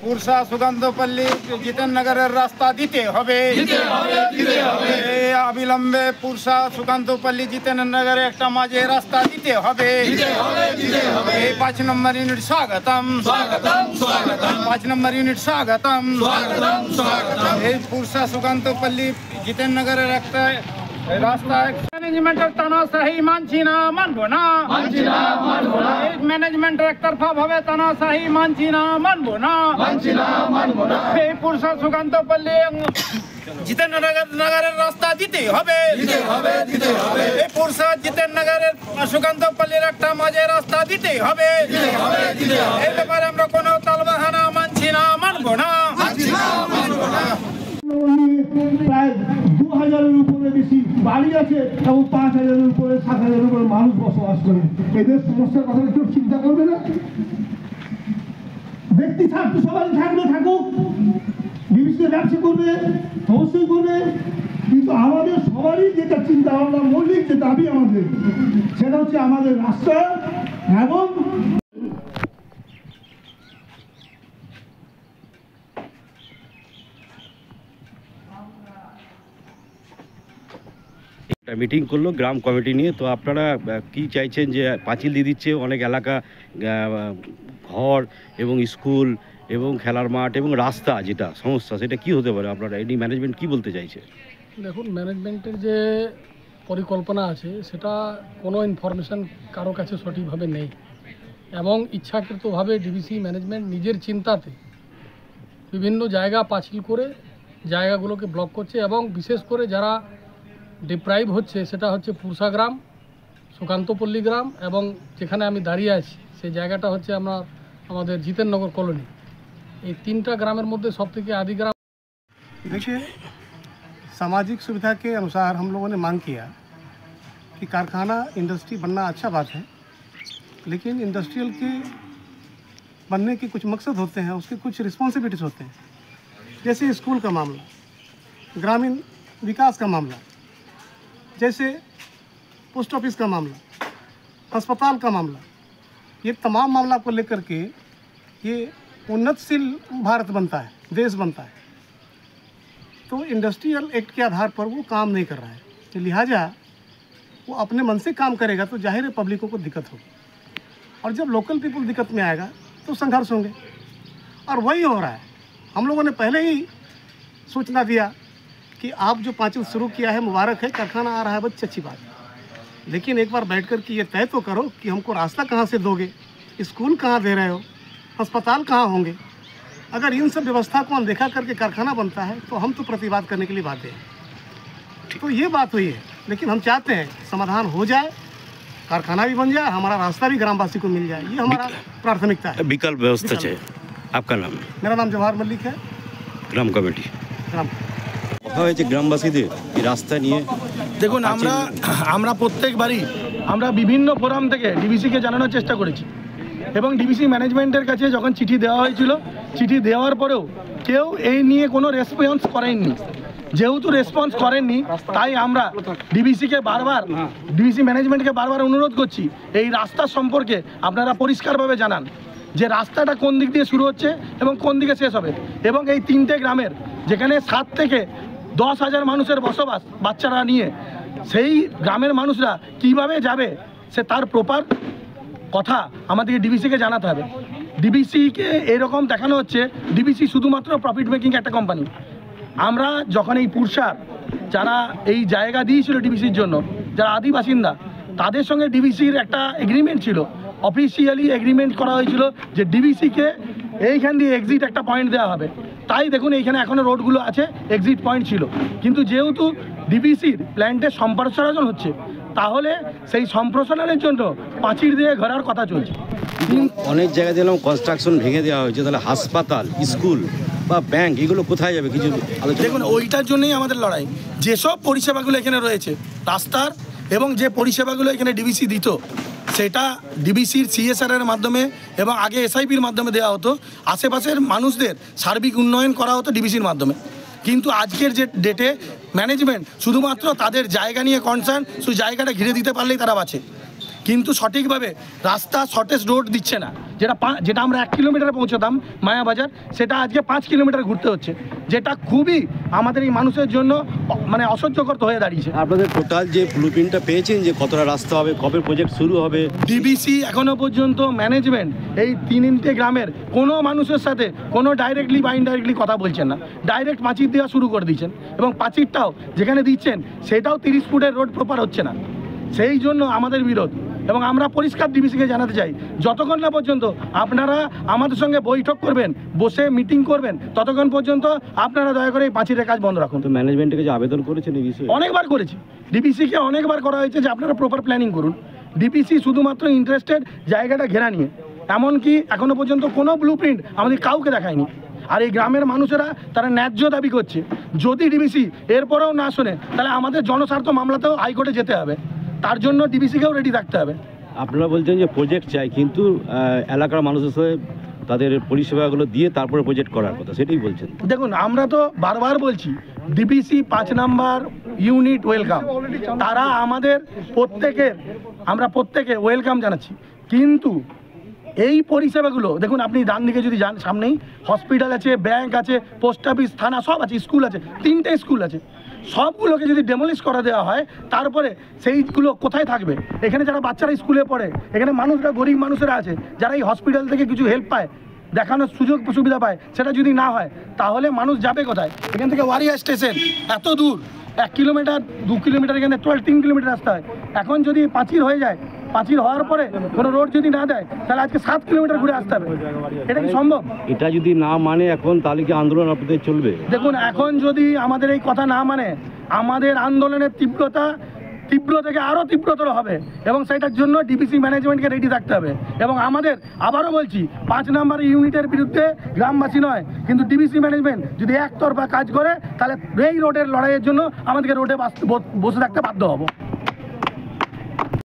পুরসা সুকান্তপল্লী জিতেননগরের রাস্তা দিতে হবে, অবিলম্বে পুরসা সুকান্তপল্লী জিতেননগরে একটা মাঝে রাস্তা দিতে হবে। এই 5 নম্বর ইউনিট স্বাগতম, 5 নম্বর ইউনিট স্বাগতম। এই পুরসা সুকান্তপল্লী জিতেননগরের একটা রাস্তা ম্যানেজমেন্টের তানাশাহি মানছি না, মানবো না। ম্যানেজমেন্টের একতরফা ভাবে তানাশাহি মানছি না, মানবো না। এই পুরসা সুকান্তপল্লী জিতেননগরের রাস্তা দিতে হবে। এই পুরসা জিতেননগরের সুকান্তপল্লীর একটা মাঝে রাস্তা দিতে হবে। এই ব্যাপারে আমরা কোনো তালবাহানা মানছি না, মানবো না। প্রায় 2000-এর উপরে বেশি বাড়ি আছে এবং 5000-এর উপরে 7000-এর উপরে মানুষ বসবাস করে। এদের সমস্যার কথা কেউ চিন্তা করবে না? ব্যক্তি স্বার্থ সবাই থাকবে, থাকুক, বিভিন্ন ব্যবসা করবে, অবশ্যই করবে, কিন্তু আমাদের সবারই যেটা চিন্তা ভাবনা, মৌলিক যে দাবি আমাদের, সেটা হচ্ছে আমাদের রাস্তা এবং মিটিং করলো গ্রাম কমিটি নিয়ে। তো আপনারা কি চাইছেন? যে পাঁচিল দিয়ে দিচ্ছে অনেক এলাকা, ঘর এবং স্কুল এবং খেলার মাঠ এবং রাস্তা, যেটা সমস্যা সেটা কি হতে পারে? আপনারা এডি ম্যানেজমেন্ট কি বলতে চাইছে? দেখুন, ম্যানেজমেন্টের যে পরিকল্পনা আছে সেটা কোনো ইনফরমেশান কারো কাছে সঠিকভাবে নেই এবং ইচ্ছাকৃতভাবে ডিবিসি ম্যানেজমেন্ট নিজের চিন্তাতে বিভিন্ন জায়গা পাঁচিল করে জায়গাগুলোকে ব্লক করছে এবং বিশেষ করে যারা ডিপ্রাইভ হচ্ছে সেটা হচ্ছে পুরসা গ্রাম, সুকান্তপল্লী গ্রাম এবং যেখানে আমি দাঁড়িয়ে আছি সেই জায়গাটা হচ্ছে আমাদের জিতেননগর কলোনি। এই 3টা গ্রামের মধ্যে सबसे आदि ग्राम। देखिए, सामाजिक सुविधा के अनुसार हम लोगों ने मांग किया कि कारखाना इंडस्ट्री बनना अच्छा बात है, लेकिन इंडस्ट्रियल के बनने के कुछ मकसद होते हैं, उसके कुछ रिस्पॉन्सिबिलिटीज़ होते हैं। जैसे स्कूल का मामला, ग्रामीण विकास का मामला, जैसे पोस्ट ऑफिस का मामला, अस्पताल का मामला, ये तमाम मामला को लेकर के ये उन्नतशील भारत बनता है, देश बनता है। तो इंडस्ट्रियल एक्ट के आधार पर वो काम नहीं कर रहा है, तो लिहाजा वो अपने मन से काम करेगा तो जाहिर है पब्लिकों को दिक्कत होगी, और जब लोकल पीपल दिक्कत में आएगा तो संघर्ष होंगे, और वही हो रहा है। हम लोगों ने पहले ही सूचना दिया कि आप जो पाँचिल शुरू किया है मुबारक है, कारखाना आ रहा है, बहुत अच्छी बात है, लेकिन एक बार बैठ कर के ये तय तो करो कि हमको रास्ता कहाँ से दोगे, स्कूल कहाँ दे रहे हो, अस्पताल कहाँ होंगे। अगर इन सब व्यवस्था को अनदेखा करके कारखाना बनता है तो हम तो प्रतिवाद करने के लिए बाध्य हैं। तो ये बात हुई है, लेकिन हम चाहते हैं समाधान हो जाए, कारखाना भी बन जाए, हमारा रास्ता भी ग्रामवासी को मिल जाए, ये हमारा प्राथमिकता है। विकल्प व्यवस्था चाहिए। आपका नाम? मेरा नाम जवाहर मलिक है, গ্রাম কমিটি। ग्राम কথা হয়েছে গ্রামবাসীদের এই রাস্তা নিয়ে। দেখুন, আমরা প্রত্যেকবারই আমরা বিভিন্ন ফোরাম থেকে ডিবিসিকে জানানোর চেষ্টা করেছি এবং ডিবিসি ম্যানেজমেন্টের কাছে যখন চিঠি দেওয়া হয়েছিল, চিঠি দেওয়ার পরেও কেউ এই নিয়ে কোনো রেসপন্স করেননি। যেহেতু রেসপন্স করেননি, তাই আমরা ডিবিসি ম্যানেজমেন্টকে বারবার অনুরোধ করছি এই রাস্তা সম্পর্কে আপনারা পরিষ্কারভাবে জানান যে রাস্তাটা কোন দিক দিয়ে শুরু হচ্ছে এবং কোন দিকে শেষ হবে, এবং এই 3টে গ্রামের যেখানে 7 থেকে 10,000 মানুষের বসবাস বাচ্চারা নিয়ে, সেই গ্রামের মানুষরা কিভাবে যাবে সে তার প্রপার কথা আমাদেরকে ডিবিসিকে জানাতে হবে। ডিবিসিকে এরকম দেখানো হচ্ছে ডিবিসি শুধুমাত্র প্রফিট মেকিং একটা কোম্পানি। আমরা যখন এই পুরসার যারা এই জায়গা দিয়েছিল ডিবিসির জন্য, যারা আদি বাসিন্দা, তাদের সঙ্গে ডিবিসির একটা এগ্রিমেন্ট ছিল, অফিসিয়ালি এগ্রিমেন্ট করা হয়েছিল যে ডিবিসিকে এইখান দিয়ে এক্সিট একটা পয়েন্ট দেওয়া হবে। তাই দেখুন এইখানে এখনও রোডগুলো আছে, এক্সিট পয়েন্ট ছিল, কিন্তু যেহেতু ডিবিসির প্ল্যান্টের সম্প্রসারণ হচ্ছে, তাহলে সেই সম্প্রসারণের জন্য পাঁচিল দিয়ে ঘেরার কথা চলছে। অনেক জায়গায় দিলাম কনস্ট্রাকশন ভেঙে দেওয়া হয়েছে, তাহলে হাসপাতাল, স্কুল বা ব্যাংক এগুলো কোথায় যাবে কিছু দেখুন, ওইটার জন্যই আমাদের লড়াই। যেসব পরিষেবাগুলো এখানে রয়েছে রাস্তার এবং যে পরিষেবাগুলো এখানে ডিবিসি দিত, সেটা ডিবিসির সিএসআরের মাধ্যমে এবং আগে এসআইপির মাধ্যমে দেওয়া হতো। আশেপাশের মানুষদের সার্বিক উন্নয়ন করা হতো ডিবিসির মাধ্যমে। কিন্তু আজকের যে ডেটে ম্যানেজমেন্ট শুধুমাত্র তাদের জায়গা নিয়ে কনসার্ন, শুধু জায়গাটা ঘিরে দিতে পারলেই তারা বাঁচে, কিন্তু সঠিকভাবে রাস্তা শর্টেজ রোড দিচ্ছে না। যেটা আমরা 1 কিলোমিটারে পৌঁছতাম মায়াবাজার, সেটা আজকে 5 কিলোমিটার ঘুরতে হচ্ছে, যেটা খুবই আমাদের এই মানুষের জন্য মানে অসহ্যকর হয়ে দাঁড়িয়েছে। আপনাদের টোটাল যে ব্লুপ্রিন্টটা পেয়েছেন যে কতটা রাস্তা হবে, কবে প্রজেক্ট শুরু হবে? ডিবিসি এখনো পর্যন্ত ম্যানেজমেন্ট এই 3টে গ্রামের কোনো মানুষের সাথে কোনো ডাইরেক্টলি বা ইনডাইরেক্টলি কথা বলছেন না, ডাইরেক্ট পাঁচির দেওয়া শুরু করে দিচ্ছেন, এবং পাঁচিরটাও যেখানে দিচ্ছেন সেটাও 30 ফুটের রোড প্রপার হচ্ছে না। সেই জন্য আমাদের বিরোধ, এবং আমরা পরিষ্কার ডিবিসিকে জানাতে চাই, যতক্ষণ না পর্যন্ত আপনারা আমাদের সঙ্গে বৈঠক করবেন, বসে মিটিং করবেন, ততক্ষণ পর্যন্ত আপনারা দয়া করে এই পাঁচিরের কাজ বন্ধ রাখুন। তো ম্যানেজমেন্টের কাছে আবেদন করেছেন এই বিষয়ে? অনেকবার করেছি, ডিবিসিকে অনেকবার করা হয়েছে যে আপনারা প্রপার প্ল্যানিং করুন। ডিবিসি শুধুমাত্র ইন্টারেস্টেড জায়গাটা ঘেরা নিয়ে, এমনকি এখনো পর্যন্ত কোনো ব্লুপ্রিন্ট আমাদের কাউকে দেখায়নি। আর এই গ্রামের মানুষেরা তারা ন্যায্য দাবি করছে, যদি ডিবিসি এরপরেও না শোনে তাহলে আমাদের জনস্বার্থ মামলাতেও হাইকোর্টে যেতে হবে, তার জন্য ডিবিসিকেও রেডি থাকতে হবে। আপনারা বলছেন যে প্রজেক্ট চাই, কিন্তু এলাকার মানুষের সাথে তাদের পরিষেবাগুলো দিয়ে তারপরে প্রজেক্ট করার কথা, সেটাই বলছেন। দেখুন, আমরা তো বারবার বলছি ডিবিসি 5 নাম্বার ইউনিট ওয়েলকাম, তারা আমাদের আমরা প্রত্যেকে ওয়েলকাম জানাচ্ছি, কিন্তু এই পরিষেবাগুলো দেখুন, আপনি ডান দিকে যদি যান, সামনেই হসপিটাল আছে, ব্যাংক আছে, পোস্ট অফিস, থানা সব আছে, স্কুল আছে, 3টে স্কুল আছে, সবগুলোকে যদি ডেমোলিশ করা দেওয়া হয় তারপরে সেইগুলো কোথায় থাকবে? এখানে যারা বাচ্চারা স্কুলে পড়ে, এখানে মানুষরা গরিব মানুষেরা আছে, যারা এই হসপিটাল থেকে কিছু হেল্প পায়, দেখানোর সুযোগ সুবিধা পায়, সেটা যদি না হয় তাহলে মানুষ যাবে কোথায়? এখান থেকে ওয়ারিয়া স্টেশন এত দূর, 1 কিলোমিটার 2 কিলোমিটার, এখানে 3 কিলোমিটার রাস্তা হয়। এখন যদি পাঁচির হয়ে যায়, পাঁচির হওয়ার পরে কোনো রোড যদি না দেয়, তাহলে আজকে 7 কিলোমিটার ঘুরে আসতে হবে। এটা কি সম্ভব? এটা যদি না মানে এখন, তাহলে কি আন্দোলন আপনাদের চলবে? দেখুন, এখন যদি আমাদের এই কথা না মানে, আমাদের আন্দোলনের তীব্র থেকে আরও তীব্রতর হবে, এবং সেটার জন্য ডিবিসি ম্যানেজমেন্টকে রেডি থাকতে হবে। এবং আমাদের আবারও বলছি, 5 নাম্বার ইউনিটের বিরুদ্ধে গ্রামবাসী নয়, কিন্তু ডিবিসি ম্যানেজমেন্ট যদি একতরফা কাজ করে, তাহলে এই রোডের লড়াইয়ের জন্য আমাদেরকে রোডে বসে থাকতে বাধ্য হব।